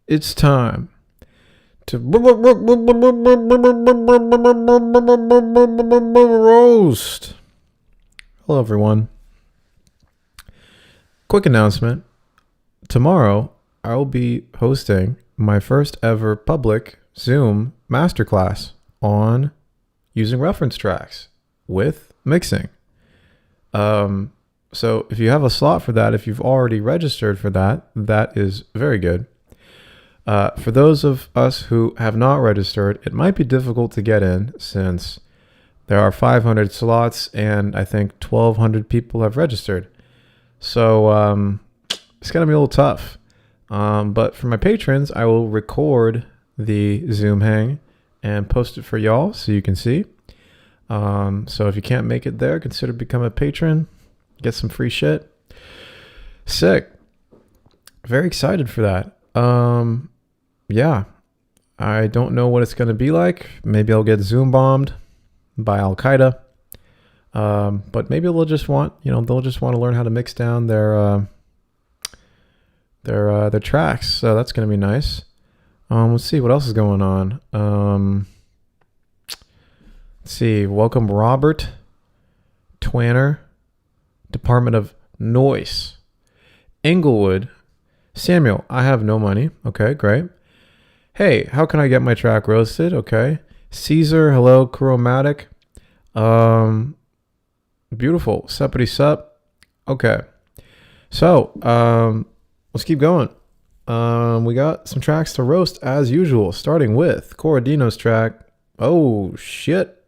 it's time to roast. Hello, everyone. Quick announcement. Tomorrow, I will be hosting my first ever public Zoom masterclass on using reference tracks with mixing. So if you have a slot for that, if you've already registered for that, that is very good. For those of us who have not registered, it might be difficult to get in since there are 500 slots and I think 1,200 people have registered. So it's going to be a little tough. But for my patrons, I will record the Zoom hang and post it for y'all so you can see. So if you can't make it there, consider becoming a patron. Get some free shit. Sick. Very excited for that. Yeah. I don't know what it's going to be like. Maybe I'll get Zoom bombed by Al Qaeda. But maybe they'll just want to learn how to mix down their tracks. So that's going to be nice. Let's see what else is going on. Let's see. Welcome Robert Twanner, Department of Noise, Inglewood. Samuel, I have no money. Okay, great. Hey, how can I get my track roasted? Okay. Caesar, hello, Chromatic. Beautiful. Suppity sup. Okay. So, let's keep going. We got some tracks to roast as usual, starting with Corradino's track. Oh, shit.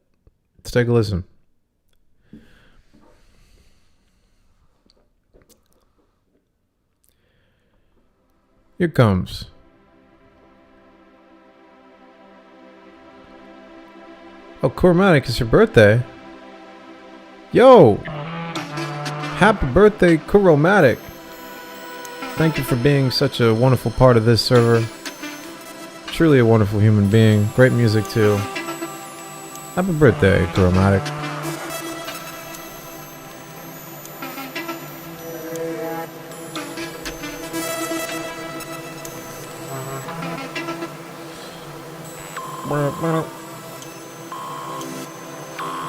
Let's take a listen. Here comes. Oh, Chromatic, it's your birthday. Yo! Happy birthday, Chromatic. Thank you for being such a wonderful part of this server. Truly a wonderful human being. Great music, too. Happy birthday, Chromatic.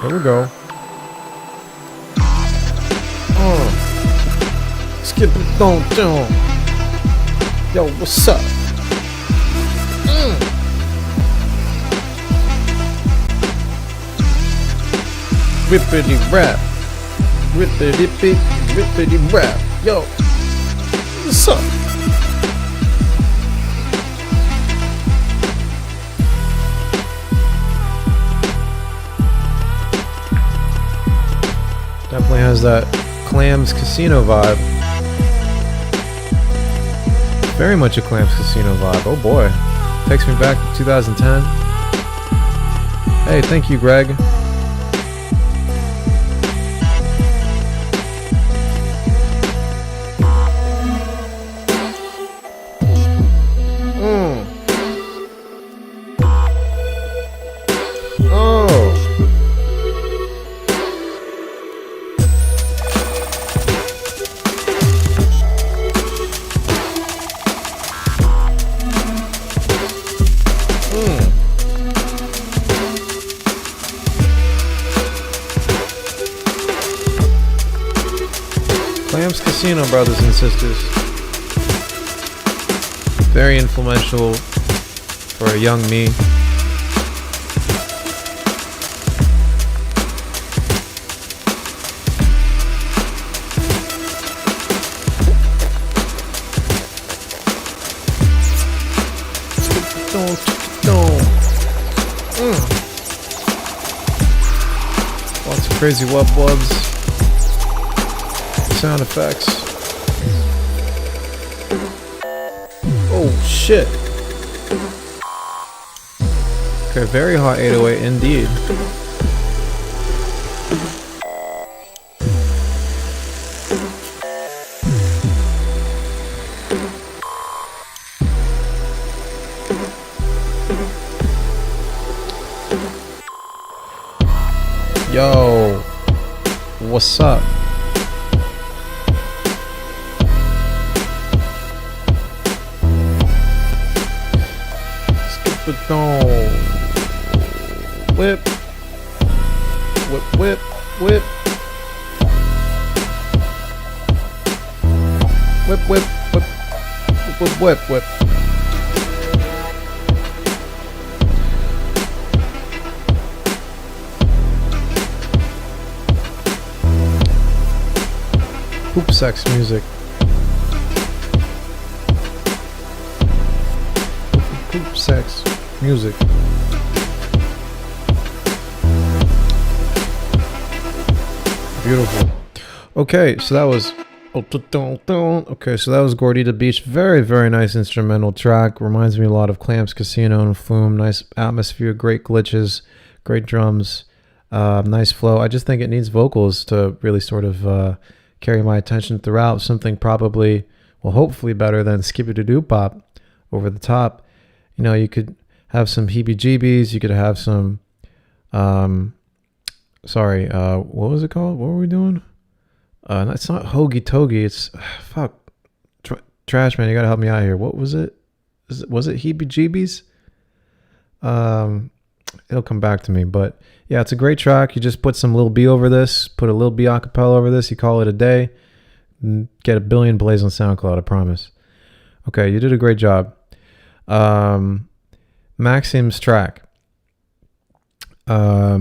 Here we go. Skip it, don't jump. Yo, what's up? Rippity rap. Rippity rap. Yo, what's up? Definitely has that Clams Casino vibe. Very much a Clams Casino vibe. Oh boy. Takes me back to 2010. Hey, thank you, Greg. Clams Casino, brothers and sisters. Very influential for a young me. Lots of crazy wub-wubs. Sound effects. Oh shit. Okay, very hot 808 indeed. Yo, what's up? Whip. Whip, whip, whip. Whip, whip, whip. Whip, whip, whip, whip. Poop sex music. Poop sex music. Beautiful. Okay, so that was Gordita Beach. Very, very nice instrumental track. Reminds me a lot of Clamps Casino and Flume. Nice atmosphere, great glitches, great drums, nice flow. I just think it needs vocals to really sort of carry my attention throughout. Something probably, well, hopefully better than Skip-a-Doo Pop over the top. You know, you could have some heebie-jeebies. You could have some, what was it called? What were we doing? It's not Hoagie Togie. It's, fuck. Trash Man, you gotta help me out here. What was it? Was it heebie-jeebies? It'll come back to me. But yeah, it's a great track. You just put some Lil B over this. Put a Lil B acapella over this. You call it a day. Get a billion plays on SoundCloud, I promise. Okay, you did a great job. Maxim's track. I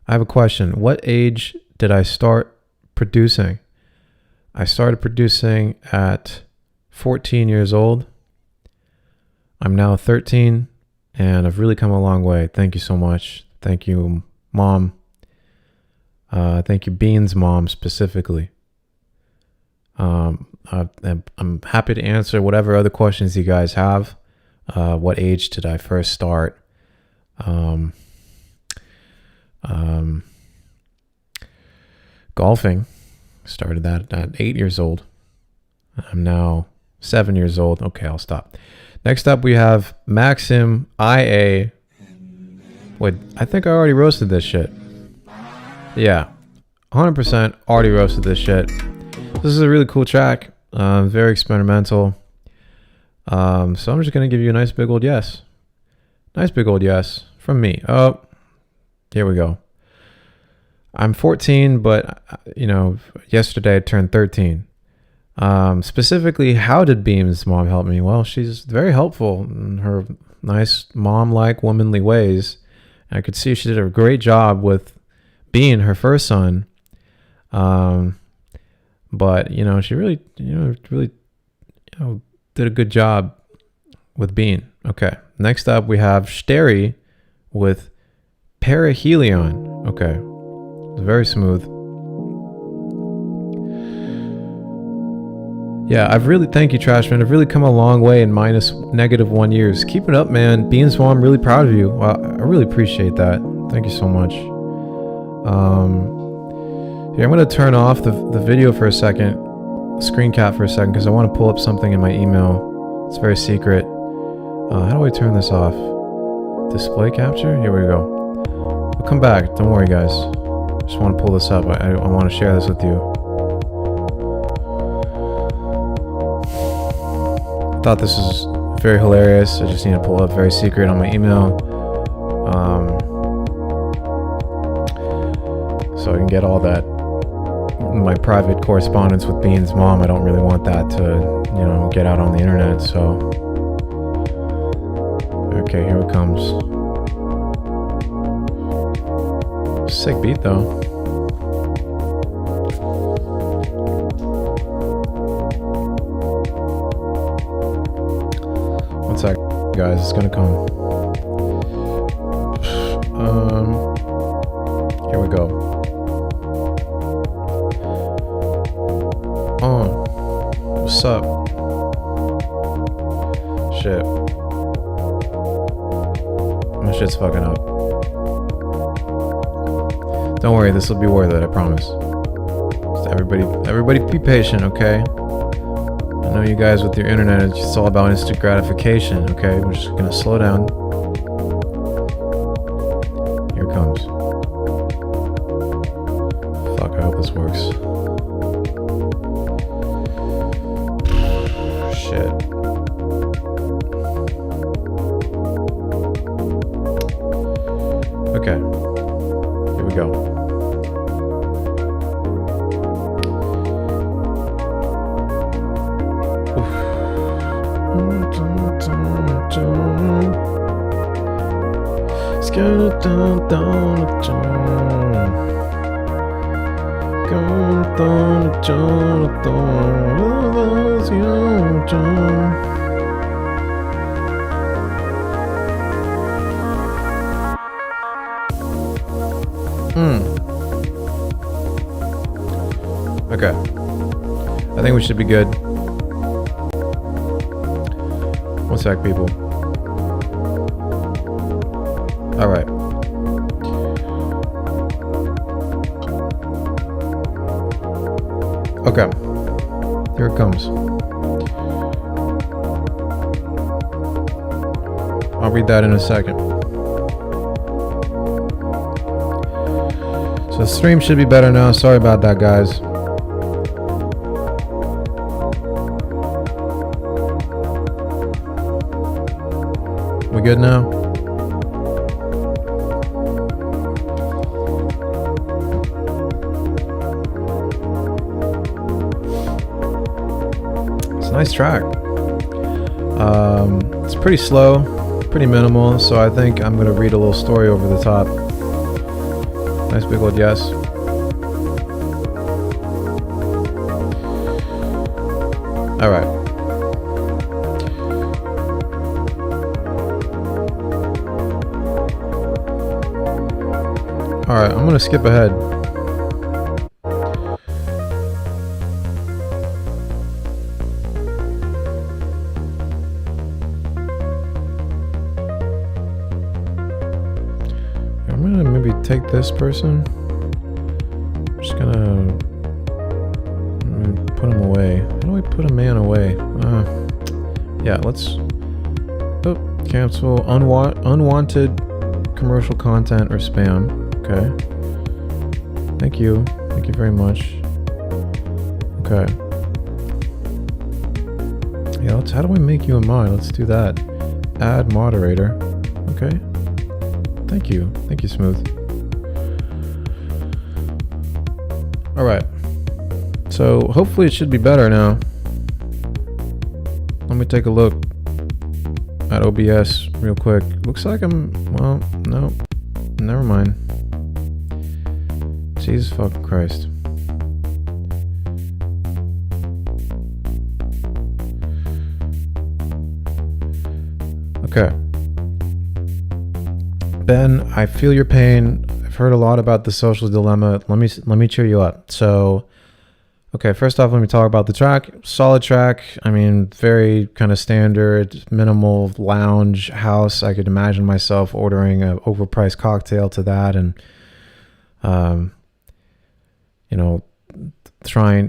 have a question. What age did I start producing? I started producing at 14 years old. I'm now 13, and I've really come a long way. Thank you so much. Thank you, Mom. Thank you, Beans' mom, specifically. I'm happy to answer whatever other questions you guys have. What age did I first start? Golfing. Started that at 8 years old. I'm now 7 years old. Okay, I'll stop. Next up, we have Maxim IA. Wait, I think I already roasted this shit. Yeah, 100% already roasted this shit. This is a really cool track. Very experimental. So I'm just going to give you a nice big old yes. Nice big old yes from me. Oh, here we go. I'm 14, but, you know, yesterday I turned 13. Specifically, how did Beam's mom help me? Well, she's very helpful in her nice mom-like womanly ways. I could see she did a great job with Bean, her first son. But, you know, she really did a good job with Bean. Okay. Next up, we have Steri with Perihelion. Okay. It's very smooth. Yeah, thank you, Trashman. I've really come a long way in -1 years. Keep it up, man. Beans Mom, I'm really proud of you. Wow, I really appreciate that. Thank you so much. Here, I'm going to turn off the video for a second, screen cap for a second, because I want to pull up something in my email. It's very secret. How do I turn this off? Display capture? Here we go. I'll come back. Don't worry, guys. Just want to pull this up. I want to share this with you. I thought this was very hilarious. I just need to pull up very secret on my email. So I can get all that, my private correspondence with Bean's mom. I don't really want that to, get out on the internet. So, okay, here it comes. Sick beat though. One sec, guys, it's gonna come. Here we go. What's up? Shit. My shit's fucking up. Don't worry, this will be worth it, I promise. Just everybody be patient, okay? I know you guys with your internet, it's just all about instant gratification, okay? We're just gonna slow down. Here it comes. Fuck, I hope this works. Shit. Okay, here we go. Okay, I think we should be good. One sec, people. All right. Okay, here it comes. I'll read that in a second. So the stream should be better now. Sorry about that, guys. We good now? It's a nice track. It's pretty slow, pretty minimal, so I think I'm gonna read a little story over the top. Nice big old yes. All right. All right, I'm gonna skip ahead. I'm gonna maybe take this person. I'm just gonna put him away. How do I put a man away? Yeah, let's cancel unwanted commercial content or spam. Okay. Thank you. Thank you very much. Okay. Yeah, how do I make you a mod? Let's do that. Add moderator. Okay. Thank you. Thank you, Smooth. All right. So hopefully it should be better now. Let me take a look at OBS real quick. Looks like well, no. Never mind. Jesus fucking Christ. Okay. Ben, I feel your pain. I've heard a lot about the social dilemma. Let me cheer you up. So, okay, first off, let me talk about the track. Solid track. I mean, very kind of standard, minimal lounge house. I could imagine myself ordering an overpriced cocktail to that and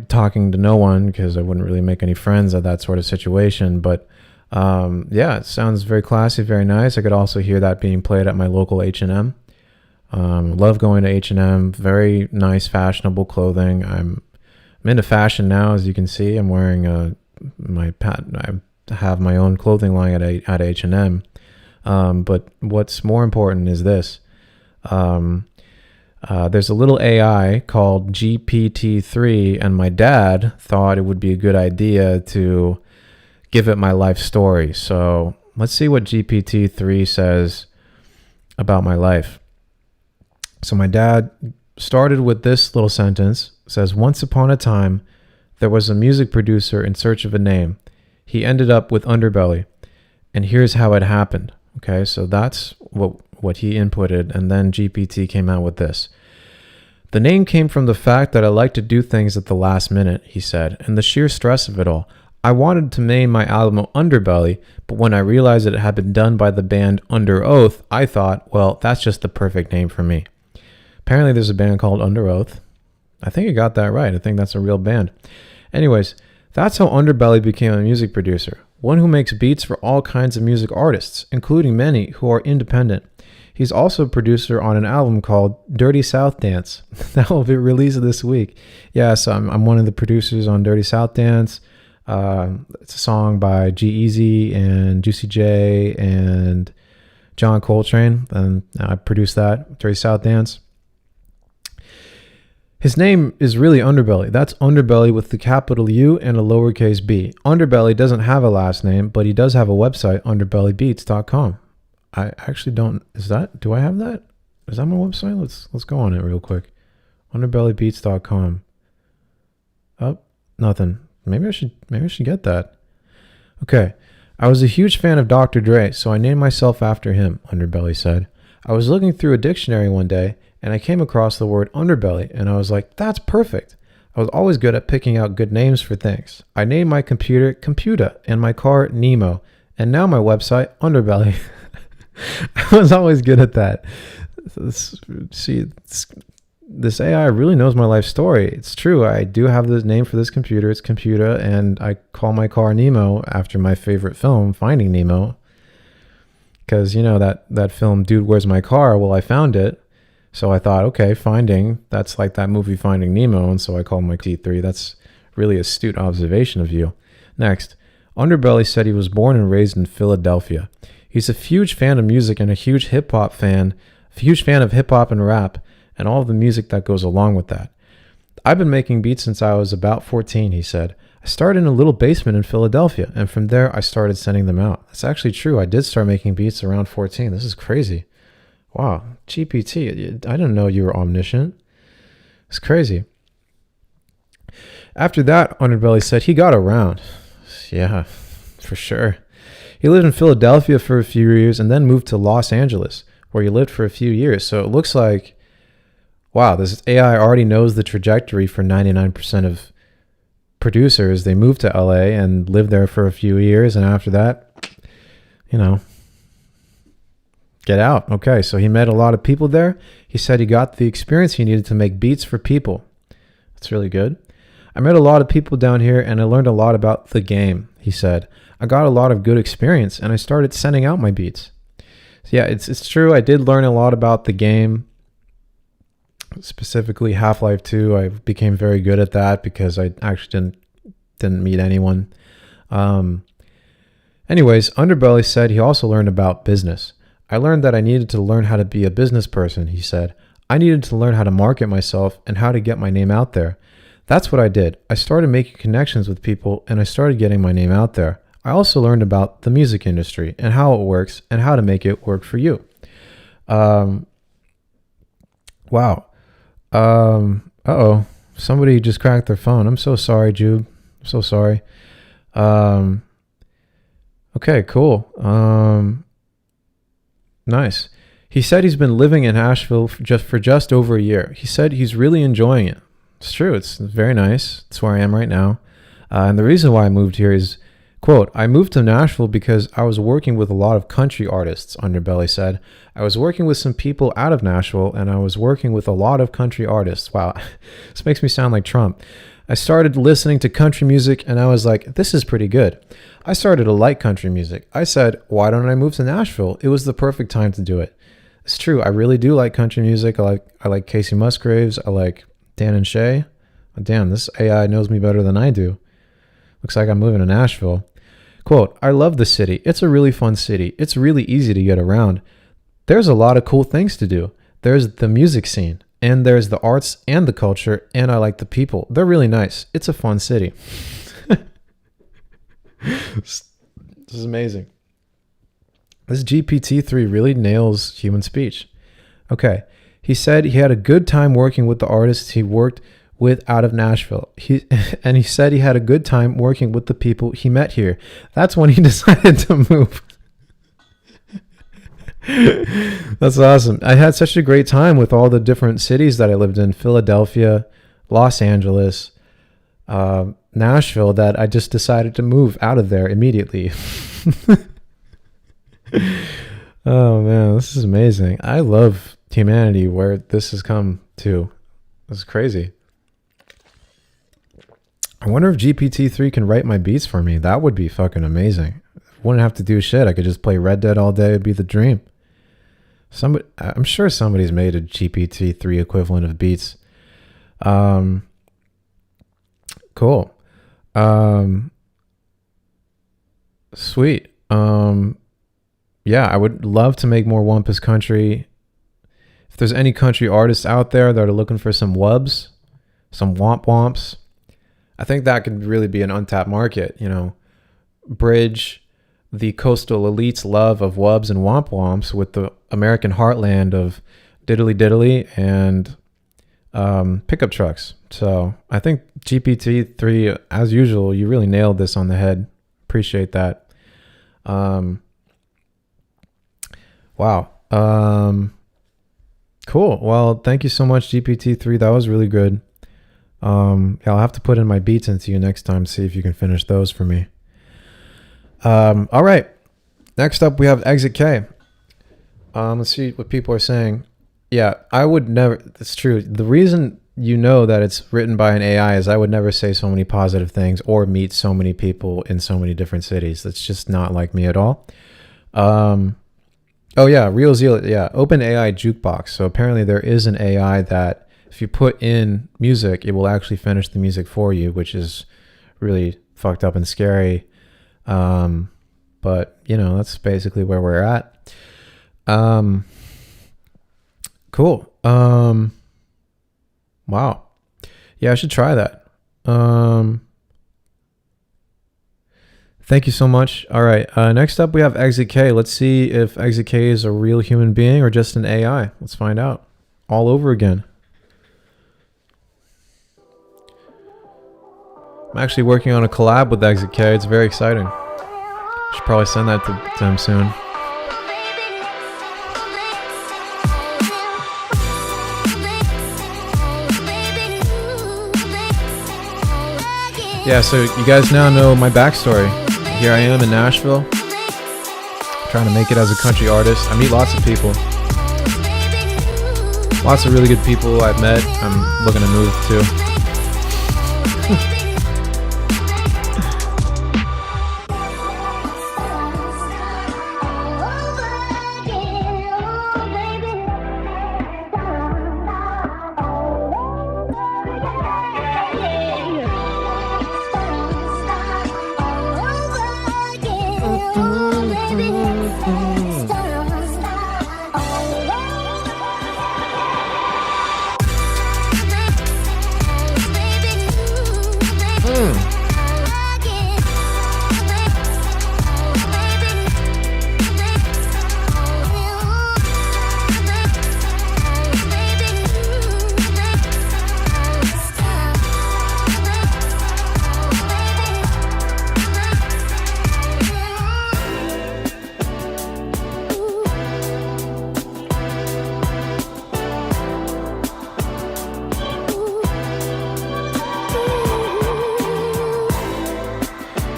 talking to no one because I wouldn't really make any friends at that sort of situation. But yeah, it sounds very classy, very nice. I could also hear that being played at my local H&M. Love going to H&M. Very nice, fashionable clothing. I'm into fashion now, as you can see. I'm wearing I have my own clothing line at H&M. But what's more important is this. There's a little AI called GPT-3, and my dad thought it would be a good idea to give it my life story. So let's see what GPT-3 says about my life. So my dad started with this little sentence. It says, once upon a time, there was a music producer in search of a name. He ended up with Underbelly, and here's how it happened. Okay, so that's what he inputted, and then GPT came out with this. The name came from the fact that I like to do things at the last minute, he said, and the sheer stress of it all. I wanted to name my album Underbelly, but when I realized that it had been done by the band Under Oath, I thought, well, that's just the perfect name for me. Apparently there's a band called Under Oath. I think I got that right. I think that's a real band. Anyways, that's how Underbelly became a music producer. One who makes beats for all kinds of music artists, including many who are independent. He's also a producer on an album called Dirty South Dance. That will be released this week. Yes, I'm one of the producers on Dirty South Dance. It's a song by G-Eazy and Juicy J and John Coltrane, and I produced that. Dre South Dance. His name is really Underbelly. That's Underbelly with the capital U and a lowercase b. Underbelly doesn't have a last name, but he does have a website, underbellybeats.com. I actually don't. Do I have that? Is that my website? Let's go on it real quick. Underbellybeats.com. Oh, nothing. Maybe I should get that. Okay. I was a huge fan of Dr. Dre, so I named myself after him, Underbelly said. I was looking through a dictionary one day, and I came across the word underbelly, and I was like, that's perfect. I was always good at picking out good names for things. I named my computer Computer and my car Nemo, and now my website Underbelly. I was always good at that. This AI really knows my life story. It's true. I do have the name for this computer. It's Computer, and I call my car Nemo after my favorite film, Finding Nemo. Because, you know, that film, Dude, Where's My Car? Well, I found it. So I thought, okay, Finding, that's like that movie Finding Nemo. And so I called my T3. That's really astute observation of you. Next, Underbelly said he was born and raised in Philadelphia. He's a huge fan of music and a huge hip hop fan of hip hop and rap and all of the music that goes along with that. I've been making beats since I was about 14, he said. I started in a little basement in Philadelphia, and from there I started sending them out. That's actually true. I did start making beats around 14. This is crazy. Wow, GPT, I didn't know you were omniscient. It's crazy. After that, Underbelly said he got around. Yeah, for sure. He lived in Philadelphia for a few years and then moved to Los Angeles, where he lived for a few years. So it looks like, wow, this AI already knows the trajectory for 99% of producers. They move to LA and live there for a few years, and after that, you know, get out. Okay, so he met a lot of people there. He said he got the experience he needed to make beats for people. That's really good. I met a lot of people down here, and I learned a lot about the game, he said. I got a lot of good experience, and I started sending out my beats. So yeah, it's true. I did learn a lot about the game. Specifically Half-Life 2, I became very good at that because I actually didn't meet anyone. Anyways, Underbelly said he also learned about business. I learned that I needed to learn how to be a business person, he said. I needed to learn how to market myself and how to get my name out there. That's what I did. I started making connections with people and I started getting my name out there. I also learned about the music industry and how it works and how to make it work for you. Wow. Uh-oh. Somebody just cracked their phone. I'm so sorry, Jude. I'm so sorry. Okay, cool. Nice. He said he's been living in Asheville for just over a year. He said he's really enjoying it. It's true. It's very nice. It's where I am right now. And the reason why I moved here is, quote, I moved to Nashville because I was working with a lot of country artists, Underbelly said. I was working with some people out of Nashville, and I was working with a lot of country artists. Wow, this makes me sound like Trump. I started listening to country music, and I was like, this is pretty good. I started to like country music. I said, why don't I move to Nashville? It was the perfect time to do it. It's true. I really do like country music. I like Casey Musgraves. I like Dan and Shay. Oh, damn, this AI knows me better than I do. Looks like I'm moving to Nashville. Quote, I love the city. It's a really fun city. It's really easy to get around. There's a lot of cool things to do. There's the music scene, and there's the arts and the culture, and I like the people. They're really nice. It's a fun city. This is amazing. This GPT-3 really nails human speech. Okay. He said he had a good time working with the artists he worked with out of Nashville. He said he had a good time working with the people he met here. That's when he decided to move. That's awesome. I had such a great time with all the different cities that I lived in, Philadelphia, Los Angeles, Nashville, that I just decided to move out of there immediately. Oh man, this is amazing. I love humanity where this has come to. This is crazy. I wonder if GPT-3 can write my beats for me. That would be fucking amazing. Wouldn't have to do shit. I could just play Red Dead all day. It'd be the dream. I'm sure somebody's made a GPT-3 equivalent of beats. Cool. Sweet. yeah, I would love to make more Wampus country. If there's any country artists out there that are looking for some wubs, some womp womps, I think that could really be an untapped market, you know, bridge the coastal elite's love of wubs and womp womps with the American heartland of diddly diddly and pickup trucks. So I think GPT-3, as usual, you really nailed this on the head. Appreciate that. Wow. Cool. Well, thank you so much, GPT-3. That was really good. Yeah, I'll have to put in my beats into you next time, see if you can finish those for me. All right. Next up, we have Exit K. Let's see what people are saying. Yeah, I would never. It's true. The reason you know that it's written by an AI is I would never say so many positive things or meet so many people in so many different cities. That's just not like me at all. Oh yeah, Real Zeal. Yeah, OpenAI Jukebox. So apparently there is an AI that if you put in music, it will actually finish the music for you, which is really fucked up and scary. But you know, that's basically where we're at. Cool. Wow. Yeah, I should try that. Thank you so much. All right. Next up, we have Exit K. Let's see if Exit K is a real human being or just an AI. Let's find out. All over again. I'm actually working on a collab with Exit K. It's very exciting. Should probably send that to him soon. Yeah, so you guys now know my backstory. Here I am in Nashville, trying to make it as a country artist. I meet lots of people. Lots of really good people I've met. I'm looking to move to.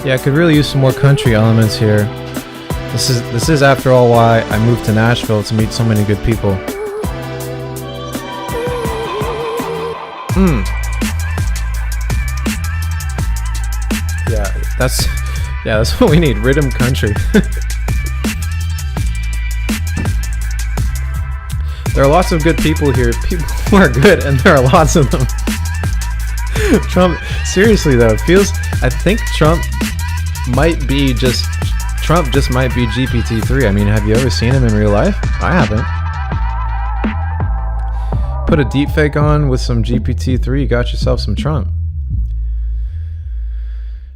Yeah, I could really use some more country elements here. This is after all why I moved to Nashville, to meet so many good people. Yeah, that's what we need. Rhythm country. There are lots of good people here. People who are good, and there are lots of them. Trump, seriously though, I think Trump just might be GPT-3. I mean, have you ever seen him in real life? I haven't. Put a deepfake on with some GPT-3, you got yourself some Trump.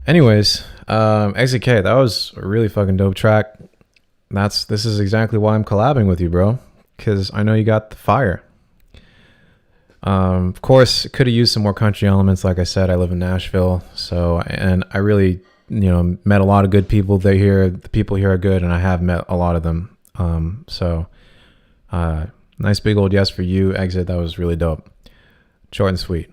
Anyways, Exit K, that was a really fucking dope track. This is exactly why I'm collabing with you, bro. Because I know you got the fire. Of course, could have used some more country elements. Like I said, I live in Nashville, and I really, met a lot of good people there here. The people here are good, and I have met a lot of them. Nice big old yes for you, Exit. That was really dope. Short and sweet.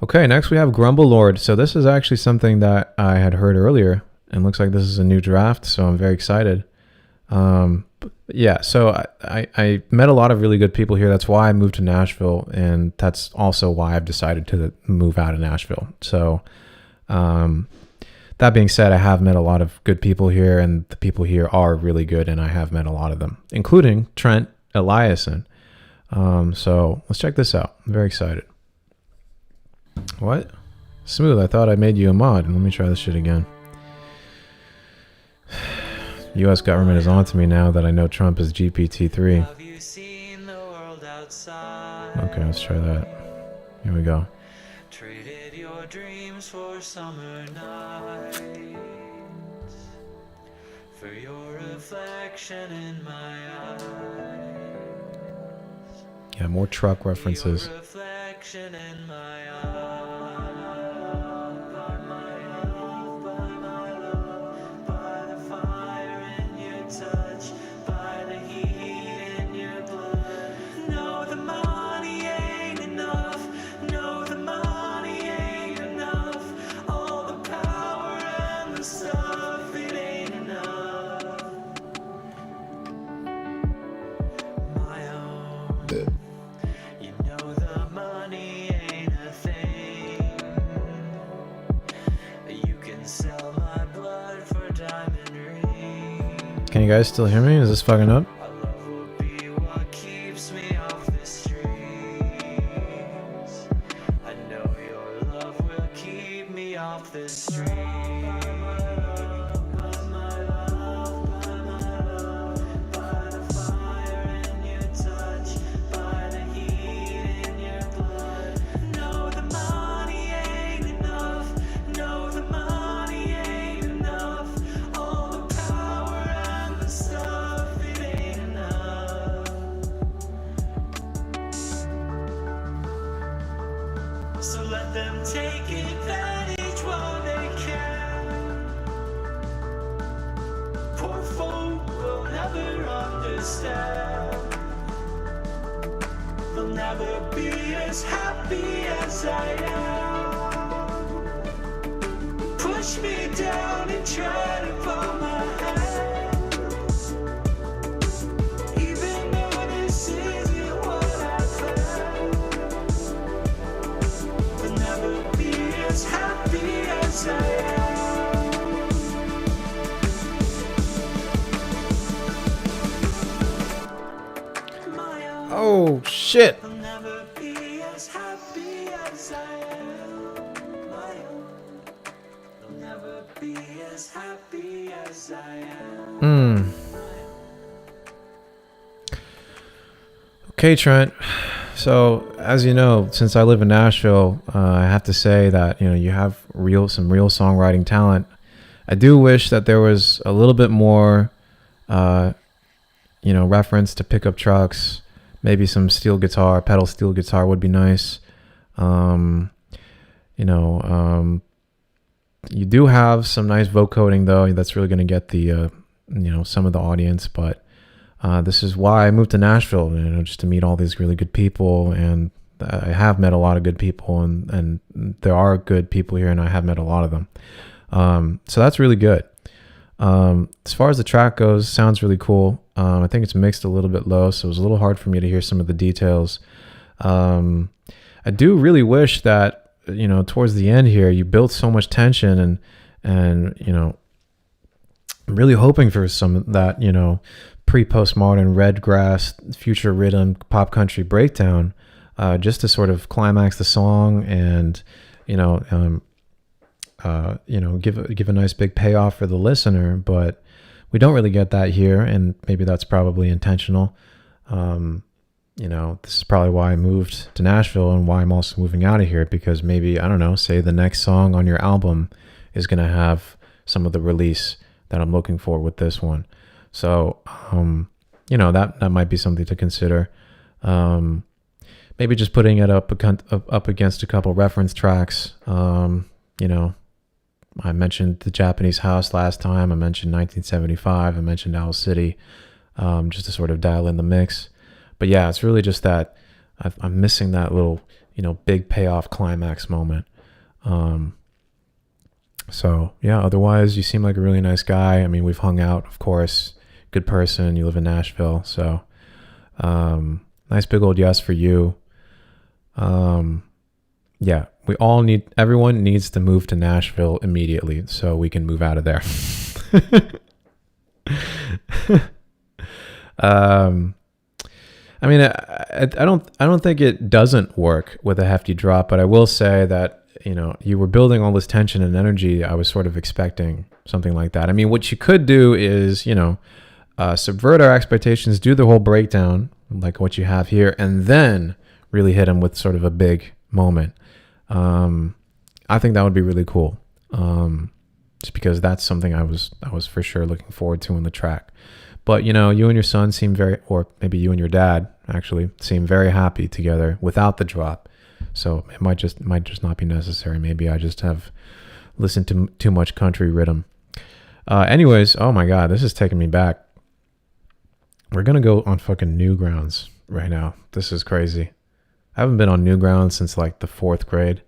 Okay, next we have Grumble Lord. So this is actually something that I had heard earlier, and looks like this is a new draft, so I'm very excited. Yeah, so I met a lot of really good people here. That's why I moved to Nashville, and that's also why I've decided to move out of Nashville. So that being said, I have met a lot of good people here, and the people here are really good, and I have met a lot of them, including Trent Eliason. So let's check this out. I'm very excited. What? Smooth, I thought I made you a mod. Let me try this shit again. U.S. government is on to me now that I know Trump is GPT-3. Have you seen the world outside? Okay, let's try that. Here we go. Traded your dreams for summer nights, for your reflection in my eyes. Yeah, more truck references. Your reflection in my eyes. By the fire in your touch, by the heat in your blood. No, the money ain't enough. No, the money ain't enough. All the power and the stuff, it ain't enough. My own. You know the money ain't a thing. You can sell my blood for diamond rings. Can you guys still hear me? Is this fucking up? Our love will be what keeps me off the streets. I know your love will keep me off the streets. By the fire in your touch, by the heat in your blood. No, the money ain't enough. No, the money ain't enough. All the power and the stuff, it ain't enough. So let them take advantage while they can. Poor folk will never understand. They'll never be as happy as I am. Push me down and try to pull my hands. Even though this isn't what I planned. They'll never be as happy as I am. My own. Oh, shit. They'll never be as happy as I am. My own. They'll never be as happy as I am. Okay, Trent. So, as you know, since I live in Nashville, I have to say that, you know, you have some real songwriting talent. I do wish that there was a little bit more, reference to pickup trucks. Maybe some pedal steel guitar would be nice. You do have some nice vocoding though. That's really going to get the, some of the audience. But this is why I moved to Nashville, just to meet all these really good people. And I have met a lot of good people, and there are good people here, and I have met a lot of them. So that's really good. As far as the track goes, sounds really cool. I think it's mixed a little bit low, so it was a little hard for me to hear some of the details. I do really wish that, towards the end here, you built so much tension and I'm really hoping for some of that, pre-postmodern redgrass, future rhythm, pop country breakdown, just to sort of climax the song and, give a nice big payoff for the listener, but we don't really get that here, and maybe that's probably intentional. This is probably why I moved to Nashville and why I'm also moving out of here, because maybe, I don't know, say the next song on your album is going to have some of the release that I'm looking for with this one. So, that might be something to consider. Maybe just putting it up against a couple reference tracks. I mentioned The Japanese House last time. I mentioned 1975. I mentioned Owl City, just to sort of dial in the mix. But yeah, it's really just that I'm missing that little, big payoff climax moment. So yeah, otherwise you seem like a really nice guy. I mean, we've hung out, of course. Good person. You live in Nashville. So nice big old yes for you. Yeah, everyone needs to move to Nashville immediately so we can move out of there. I mean, I don't think it doesn't work with a hefty drop, but I will say that you know, you were building all this tension and energy. I was sort of expecting something like that. I mean, what you could do is, you know, subvert our expectations, do the whole breakdown like what you have here, and then really hit him with sort of a big moment. I think that would be really cool. Just because that's something I was for sure looking forward to in the track. But, you know, you and your son seem very, or maybe you and your dad actually seem very happy together without the drop. So it might just not be necessary. Maybe I just have listened to too much country rhythm. Anyways, oh my God, this is taking me back. We're going to go on fucking Newgrounds right now. This is crazy. I haven't been on Newgrounds since like the 4th grade.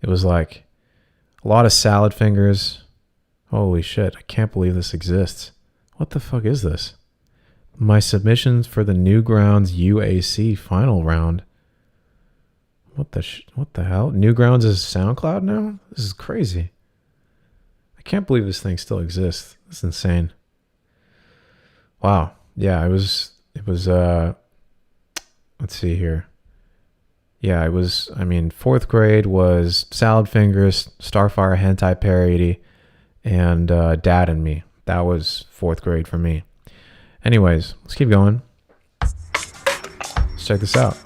It was like a lot of salad fingers. Holy shit, I can't believe this exists. What the fuck is this? My submissions for the Newgrounds UAC final round. What the hell? Newgrounds is SoundCloud now? This is crazy. I can't believe this thing still exists. It's insane. Wow. Yeah, it was let's see here. Yeah, it was, I mean, 4th grade was Salad Fingers, Starfire Hentai Parody, and Dad and Me. That was 4th grade for me. Anyways, let's keep going. Let's check this out.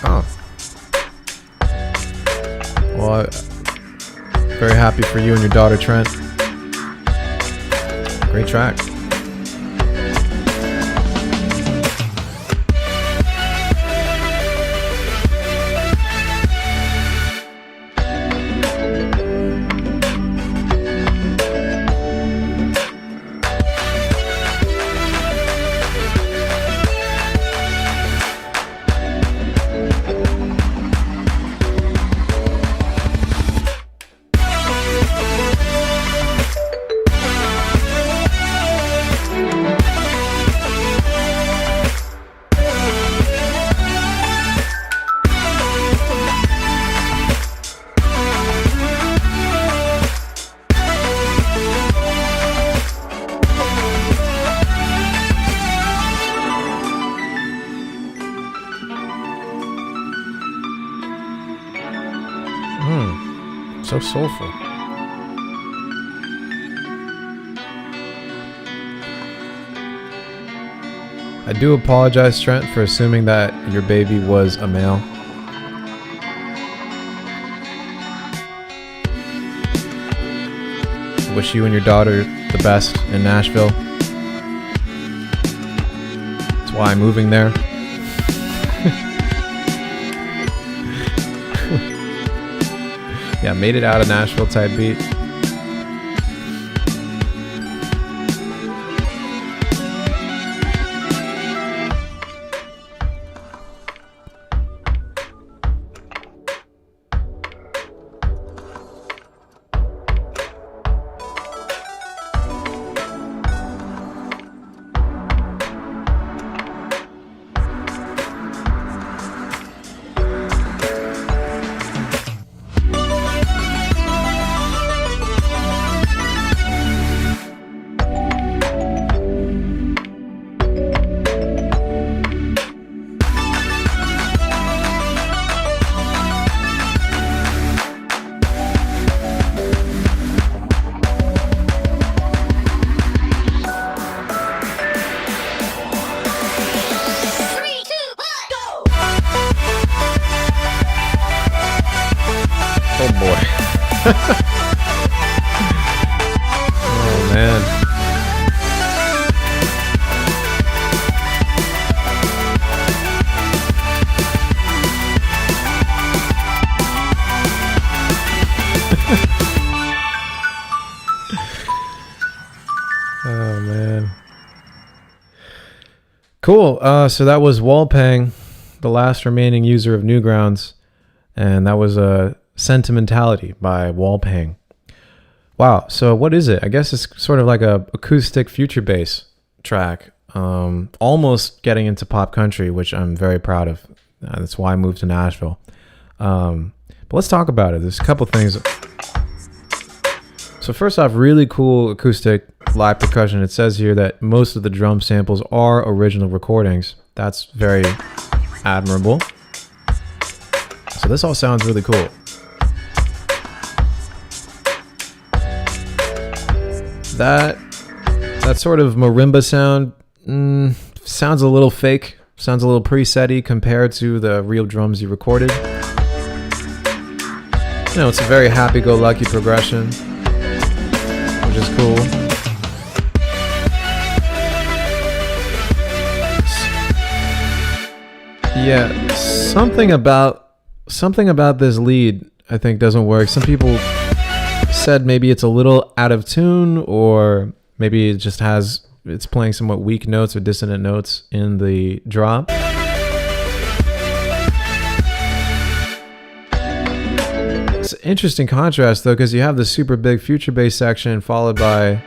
Oh. Well, very happy for you and your daughter, Trent. Great track. So soulful. I do apologize, Trent, for assuming that your baby was a male. Wish you and your daughter the best in Nashville. That's why I'm moving there. Yeah, made it out of Nashville type beat. Oh boy. Oh man. Oh man. Cool. So that was Walpang, the last remaining user of Newgrounds, and that was Sentimentality by Walpang. Wow. So what is it? I guess it's sort of like a acoustic future bass track. Almost getting into pop country, which I'm very proud of. That's why I moved to Nashville. But let's talk about it. There's a couple things. So first off, really cool acoustic live percussion. It says here that most of the drum samples are original recordings. That's very admirable. So this all sounds really cool. That sort of marimba sound sounds a little fake. Sounds a little preset-y compared to the real drums you recorded. You know, it's a very happy-go-lucky progression, which is cool. Yeah, something about this lead I think doesn't work. Some people said maybe it's a little out of tune, or maybe it just it's playing somewhat weak notes or dissonant notes in the drop. It's an interesting contrast though, because you have the super big future bass section followed by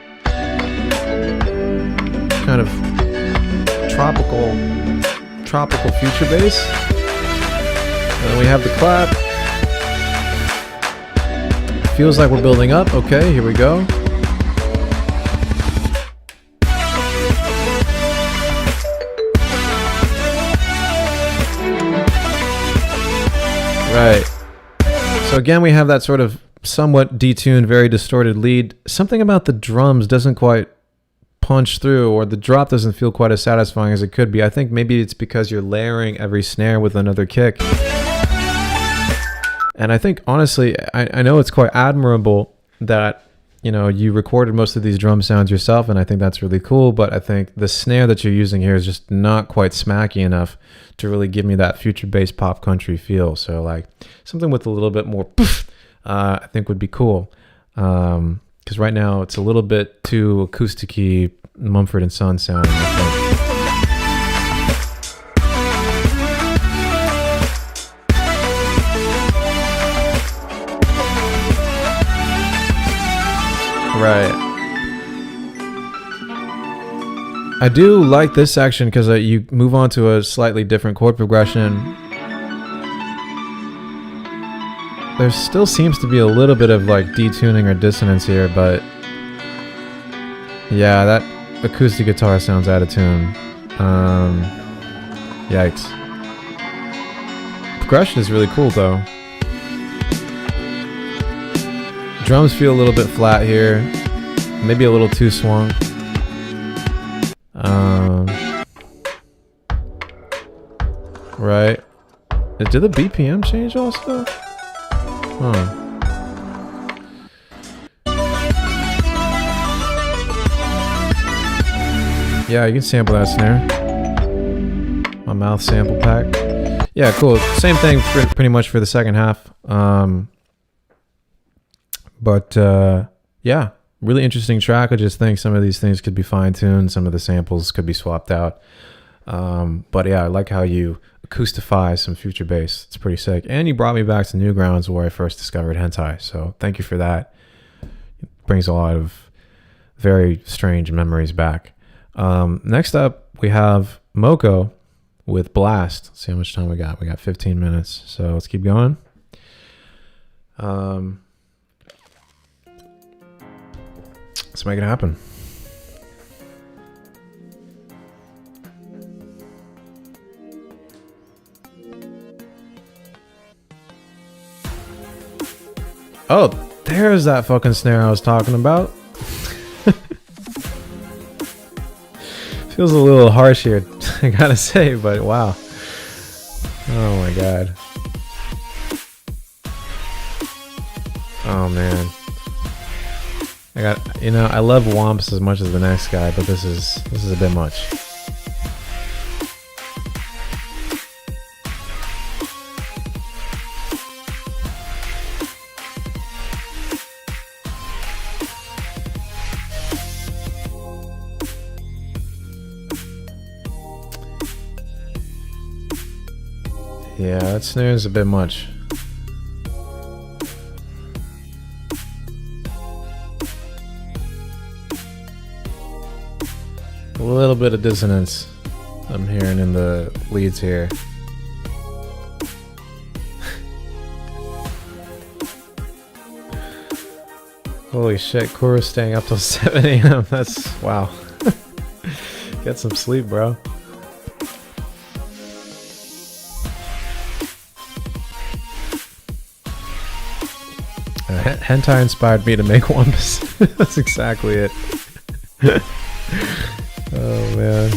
kind of tropical future bass, and then we have the clap. Feels like we're building up. Okay, here we go. Right. So again, we have that sort of somewhat detuned, very distorted lead. Something about the drums doesn't quite punch through, or the drop doesn't feel quite as satisfying as it could be. I think maybe it's because you're layering every snare with another kick. And I think, honestly, I know it's quite admirable that, you know, you recorded most of these drum sounds yourself, and I think that's really cool, but I think the snare that you're using here is just not quite smacky enough to really give me that future bass pop country feel. So, like, something with a little bit more poof, I think would be cool. Because right now it's a little bit too acoustic-y, Mumford & Sons sounding, I think. Right. I do like this section because you move on to a slightly different chord progression. There still seems to be a little bit of like detuning or dissonance here, but yeah, that acoustic guitar sounds out of tune. Yikes. Progression is really cool though. Drums feel a little bit flat here, maybe a little too swung. Right. Did the BPM change also? Huh. Yeah, you can sample that snare. My mouth sample pack. Yeah, cool. Same thing pretty much for the second half. But yeah, really interesting track. I just think some of these things could be fine-tuned. Some of the samples could be swapped out. But yeah, I like how you acoustify some future bass. It's pretty sick. And you brought me back to Newgrounds, where I first discovered hentai. So thank you for that. It brings a lot of very strange memories back. Next up, we have Moko with Blast. Let's see how much time we got. We got 15 minutes. So let's keep going. Let's make it happen. Oh, there's that fucking snare I was talking about. Feels a little harsh here, I gotta say, but wow. Oh my god. Oh man. I love Womps as much as the next guy, but this is a bit much. Yeah, that snare is a bit much. A little bit of dissonance I'm hearing in the leads here. Holy shit, Kuro's staying up till 7 a.m. That's wow. Get some sleep, bro. Hentai inspired me to make one. That's exactly it. Oh man.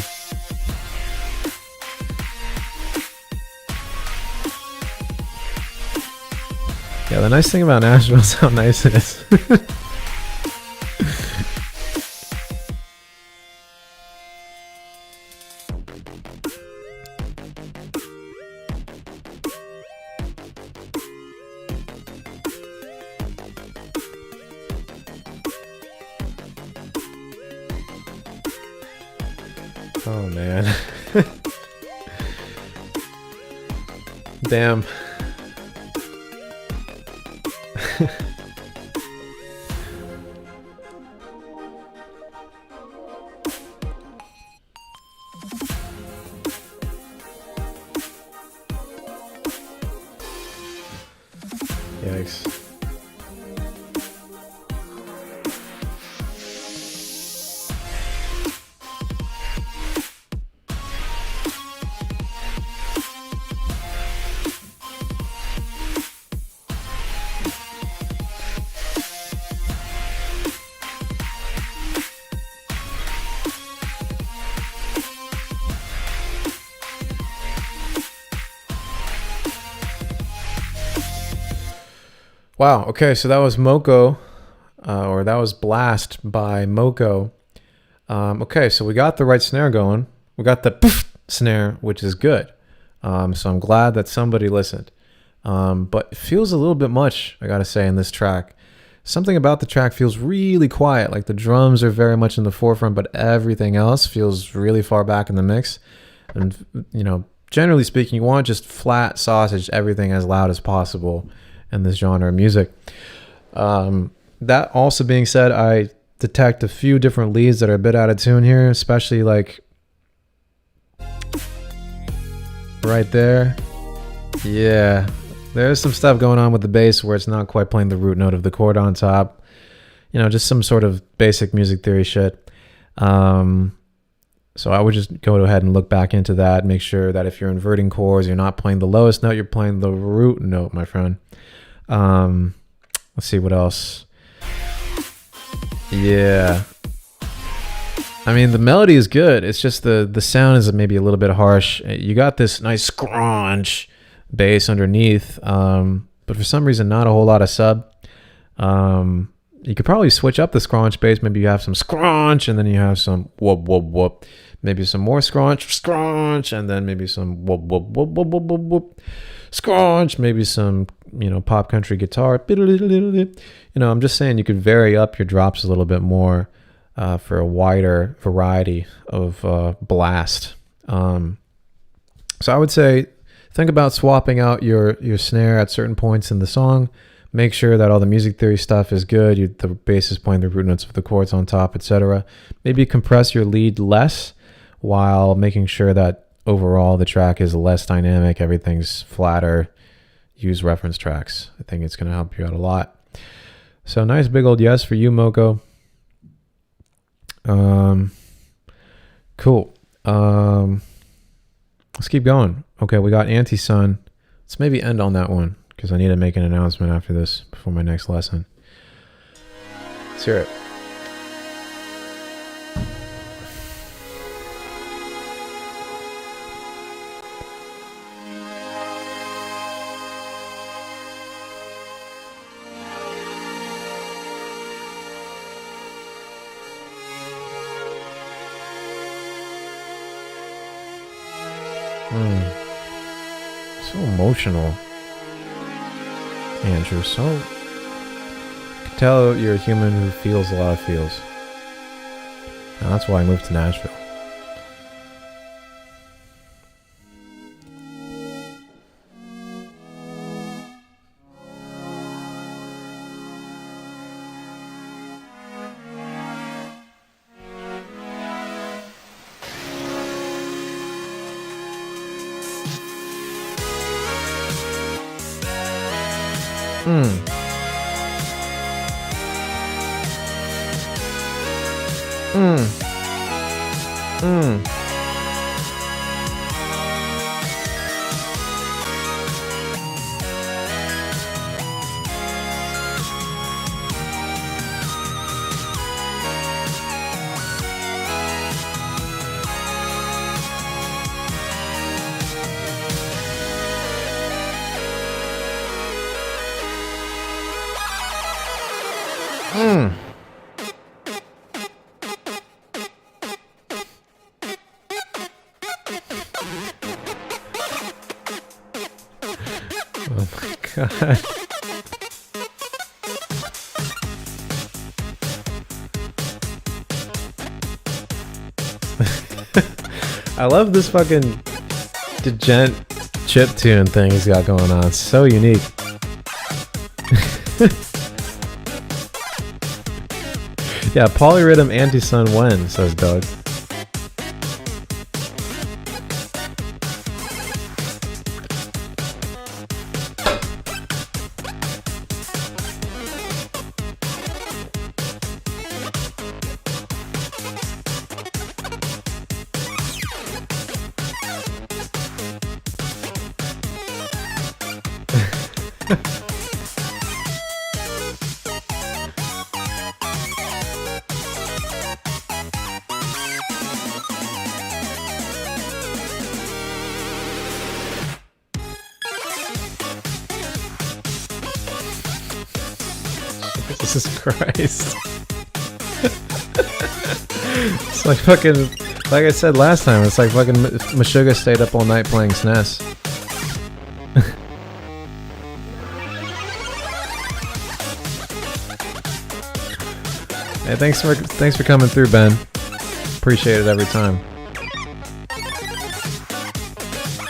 Yeah, the nice thing about Nashville is how nice it is. Oh man. Damn. Yikes. Wow. Okay, so that was Moko, or that was Blast by Moko. Okay, so we got the right snare going. We got the poof snare, which is good. So I'm glad that somebody listened. But it feels a little bit much, I gotta say, in this track. Something about the track feels really quiet. Like the drums are very much in the forefront, but everything else feels really far back in the mix. And, you know, generally speaking, you want just flat sausage, everything as loud as possible in this genre of music. That also being said, I detect a few different leads that are a bit out of tune here, especially like right there. Yeah, there's some stuff going on with the bass where it's not quite playing the root note of the chord on top. You know, just some sort of basic music theory shit. So I would just go ahead and look back into that, make sure that if you're inverting chords, you're not playing the lowest note, you're playing the root note, my friend. Let's see what else. Yeah, I mean the melody is good, it's just the sound is maybe a little bit harsh. You got this nice scrunch bass underneath, but for some reason not a whole lot of sub. You could probably switch up the scrunch bass. Maybe you have some scrunch and then you have some whoop whoop whoop, maybe some more scrunch and then maybe some whoop whoop whoop whoop whoop whoop whoop scrunch, maybe some, you know, pop country guitar. You know, I'm just saying you could vary up your drops a little bit more for a wider variety of blast. So I would say think about swapping out your snare at certain points in the song. Make sure that all the music theory stuff is good. The bass is playing the root notes of the chords on top, etc. Maybe compress your lead less while making sure that overall the track is less dynamic, everything's flatter. Use reference tracks. I think it's going to help you out a lot. So nice big old yes for you, Moko. Cool. Let's keep going. Okay, we got Anti-Sun. Let's maybe end on that one because I need to make an announcement after this before my next lesson. Let's hear it. So emotional, Andrew. So you can tell you're a human who feels a lot of feels. And that's why I moved to Nashville. Mm. Mm. Mm. Oh my god. I love this fucking degent chip tune thing he's got going on. It's so unique. Yeah, polyrhythm anti-sun when, says Doug. Jesus Christ. It's like fucking, like I said last time, it's like fucking Meshuggah stayed up all night playing SNES. Hey, thanks for coming through, Ben. Appreciate it every time.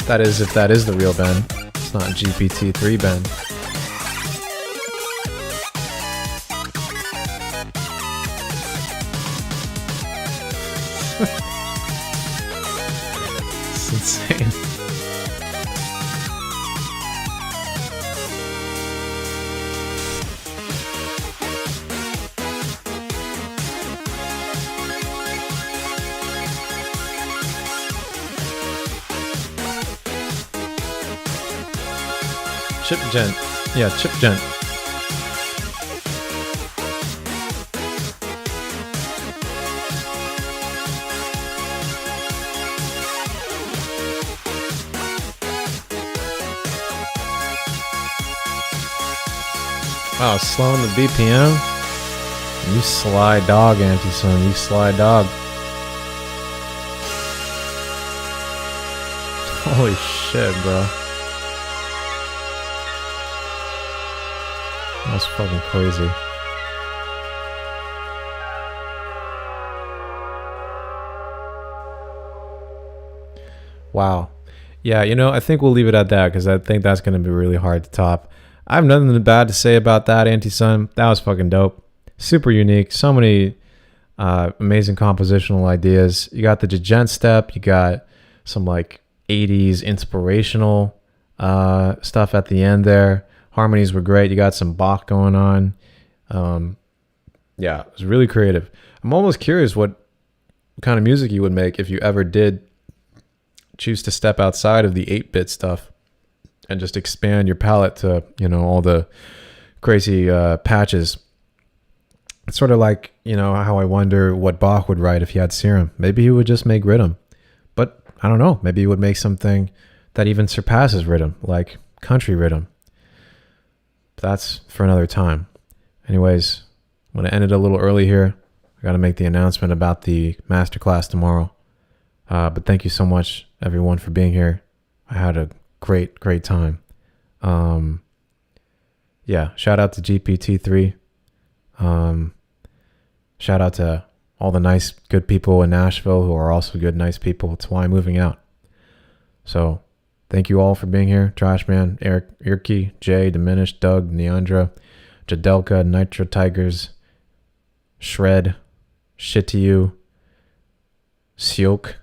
That is, if that is the real Ben. It's not GPT-3 Ben. It's insane. Chip Gent. Yeah, Chip Gent. Wow, slowing the BPM? You sly dog, Anti-Sun. You sly dog. Holy shit, bro. That's fucking crazy. Wow. Yeah, you know, I think we'll leave it at that because I think that's going to be really hard to top. I have nothing bad to say about that, Anti-Sun. That was fucking dope. Super unique. So many amazing compositional ideas. You got the djent step. You got some like 80s inspirational stuff at the end there. Harmonies were great. You got some Bach going on. Yeah, it was really creative. I'm almost curious what kind of music you would make if you ever did choose to step outside of the 8-bit stuff and just expand your palette to, you know, all the crazy patches. It's sort of like, you know, how I wonder what Bach would write if he had Serum. Maybe he would just make rhythm. But I don't know. Maybe he would make something that even surpasses rhythm, like country rhythm. That's for another time. Anyways, I'm going to end it a little early here. I got to make the announcement about the masterclass tomorrow. But thank you so much, everyone, for being here. I had a great time. Yeah, shout out to GPT-3. Shout out to all the nice, good people in Nashville who are also good, nice people. It's why I'm moving out. So thank you all for being here. Trashman, Eric, Irky, Jay, Diminished, Doug, Neandra, Jadelka, Nitro Tigers, Shred, Shit to You, Siok,